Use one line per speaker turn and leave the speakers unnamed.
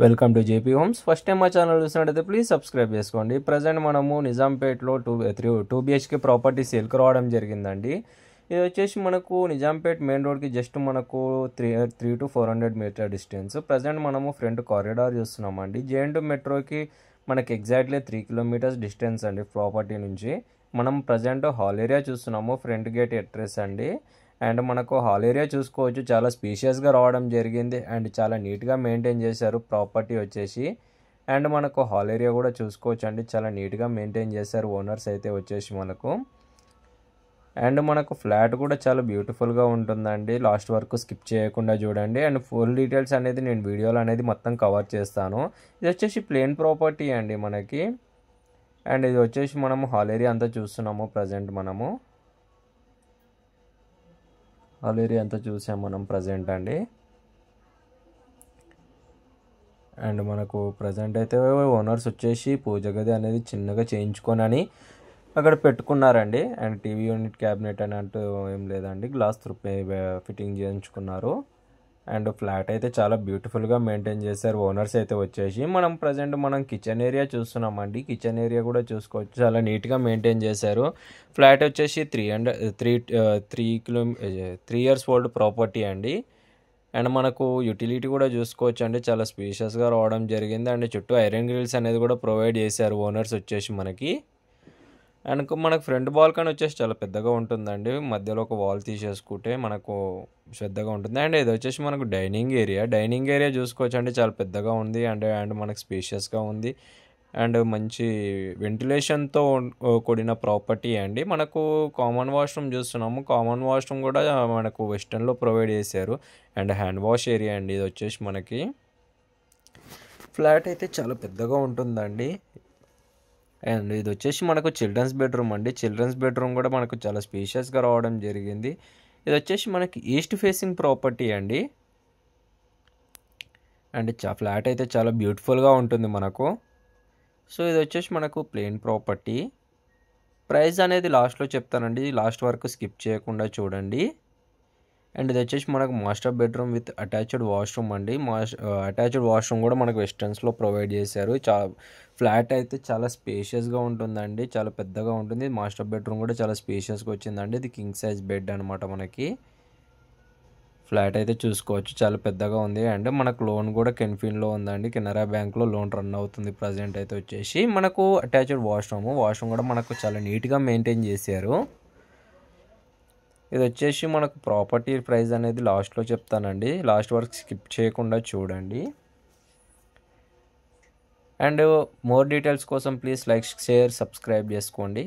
Welcome to JP homes. First time మా channel చూసినట్టయితే please subscribe చేసుకోండి. ప్రజెంట్ మనము నిజాంపేట్లో టూ బిహెచ్కే ప్రాపర్టీ సేల్కి రావడం జరిగిందండి. ఇది వచ్చేసి మనకు నిజాంపేట్ మెయిన్ రోడ్కి జస్ట్ మనకు 3 to 400 మీటర్ డిస్టెన్స్. ప్రజెంట్ మనము ఫ్రంట్ కారిడార్ చూస్తున్నామండి. జేఎన్టీ మెట్రోకి మనకి ఎగ్జాక్ట్లీ 3 కిలోమీటర్స్ డిస్టెన్స్ అండి ప్రాపర్టీ నుంచి. మనం ప్రజెంట్ హాల్ ఏరియా చూస్తున్నాము. ఫ్రంట్ గేట్ అడ్రస్ అండి. అండ్ మనకు హాల్ ఏరియా చూసుకోవచ్చు, చాలా స్పీషియస్గా రావడం జరిగింది అండ్ చాలా నీట్గా మెయింటైన్ చేశారు ప్రాపర్టీ వచ్చేసి. అండ్ మనకు హాల్ ఏరియా కూడా చూసుకోవచ్చు అండి, చాలా నీట్గా మెయింటైన్ చేశారు ఓనర్స్ అయితే వచ్చేసి మనకు. అండ్ మనకు ఫ్లాట్ కూడా చాలా బ్యూటిఫుల్గా ఉంటుందండి. లాస్ట్ వరకు స్కిప్ చేయకుండా చూడండి. అండ్ ఫుల్ డీటెయిల్స్ అనేది నేను వీడియోలో అనేది మొత్తం కవర్ చేస్తాను. ఇది వచ్చేసి ప్లేన్ ప్రాపర్టీ అండి మనకి. అండ్ ఇది వచ్చేసి మనము హాల్ ఏరియా అంతా చూస్తున్నాము. ప్రజెంట్ మనము హాల్ ఏరియా అంతా చూసాం మనం ప్రజెంట్ అండి. అండ్ మనకు ప్రజెంట్ అయితే ఓనర్స్ వచ్చేసి పూజ గది అనేది చిన్నగా చేయించుకొని అక్కడ పెట్టుకున్నారండి. అండ్ టీవీ యూనిట్ క్యాబినెట్ అని అంటూ ఏం లేదండి, గ్లాస్ ఫిట్టింగ్ చేయించుకున్నారు. అండ్ ఫ్లాట్ అయితే చాలా బ్యూటిఫుల్గా మెయింటైన్ చేశారు ఓనర్స్ అయితే వచ్చేసి. మనం ప్రజెంట్ కిచెన్ ఏరియా చూస్తున్నామండి. కిచెన్ ఏరియా కూడా చూసుకోవచ్చు, చాలా నీట్గా మెయింటైన్ చేశారు. ఫ్లాట్ వచ్చేసి 3 ఇయర్స్ ఓల్డ్ ప్రాపర్టీ అండి. అండ్ మనకు యూటిలిటీ కూడా చూసుకోవచ్చు అండి, చాలా స్పేషియస్గా రావడం జరిగింది. అండ్ చుట్టూ ఐరన్ గ్రిల్స్ అనేది కూడా ప్రొవైడ్ చేశారు ఓనర్స్ వచ్చేసి మనకి. అండ్ మనకు ఫ్రంట్ బాల్కనీ వచ్చేసి చాలా పెద్దగా ఉంటుందండి. మధ్యలో ఒక వాల్ తీసేసుకుంటే మనకు పెద్దగా ఉంటుంది. అండ్ ఇది వచ్చేసి మనకు డైనింగ్ ఏరియా చూసుకోవచ్చు అండి, చాలా పెద్దగా ఉంది. అండ్ మనకు స్పేషియస్గా ఉంది. అండ్ మంచి వెంటిలేషన్తో కూడిన ప్రాపర్టీ అండి. మనకు కామన్ వాష్రూమ్ చూస్తున్నాము. కామన్ వాష్రూమ్ కూడా మనకు వెస్టర్న్లో ప్రొవైడ్ చేశారు. అండ్ హ్యాండ్ వాష్ ఏరియా అండి ఇది వచ్చేసి మనకి. ఫ్లాట్ అయితే చాలా పెద్దగా ఉంటుందండి. అండ్ ఇది వచ్చేసి మనకు చిల్డ్రన్స్ బెడ్రూమ్ అండి. చిల్డ్రన్స్ బెడ్రూమ్ కూడా మనకు చాలా స్పేషియస్గా రావడం జరిగింది. ఇది వచ్చేసి మనకి ఈస్ట్ ఫేసింగ్ ప్రాపర్టీ అండి. అండ్ ఫ్లాట్ అయితే చాలా బ్యూటిఫుల్గా ఉంటుంది మనకు. సో ఇది వచ్చేసి మనకు ప్లేన్ ప్రాపర్టీ. ప్రైస్ అనేది లాస్ట్లో చెప్తానండి, లాస్ట్ వరకు స్కిప్ చేయకుండా చూడండి. అండ్ ఇది వచ్చేసి మనకు master bedroom with attached washroom అండి. అటాచ్డ్ వాష్రూమ్ కూడా మనకు వెస్టర్న్స్లో ప్రొవైడ్ చేశారు. ఫ్లాట్ అయితే చాలా స్పేషియస్గా ఉంటుందండి, చాలా పెద్దగా ఉంటుంది. మాస్టర్ బెడ్రూమ్ కూడా చాలా స్పేషియస్గా వచ్చిందండి. ఇది కింగ్ సైజ్ బెడ్ అనమాట మనకి. ఫ్లాట్ అయితే చూసుకోవచ్చు, చాలా పెద్దగా ఉంది. అండ్ మనకు లోన్ కూడా కెన్ఫిన్లో ఉందండి. కెనరా బ్యాంక్లో లోన్ రన్ అవుతుంది ప్రజెంట్ అయితే వచ్చేసి. మనకు అటాచ్డ్ వాష్రూమ్ కూడా మనకు చాలా నీట్గా మెయింటైన్ చేశారు. ఇది వచ్చేసి మనకు ప్రాపర్టీ ప్రైస్ అనేది లాస్ట్లో చెప్తానండి, లాస్ట్ వరకు స్కిప్ చేయకుండా చూడండి. అండ్ మోర్ డీటెయిల్స్ కోసం ప్లీజ్ లైక్, షేర్, సబ్స్క్రైబ్ చేసుకోండి.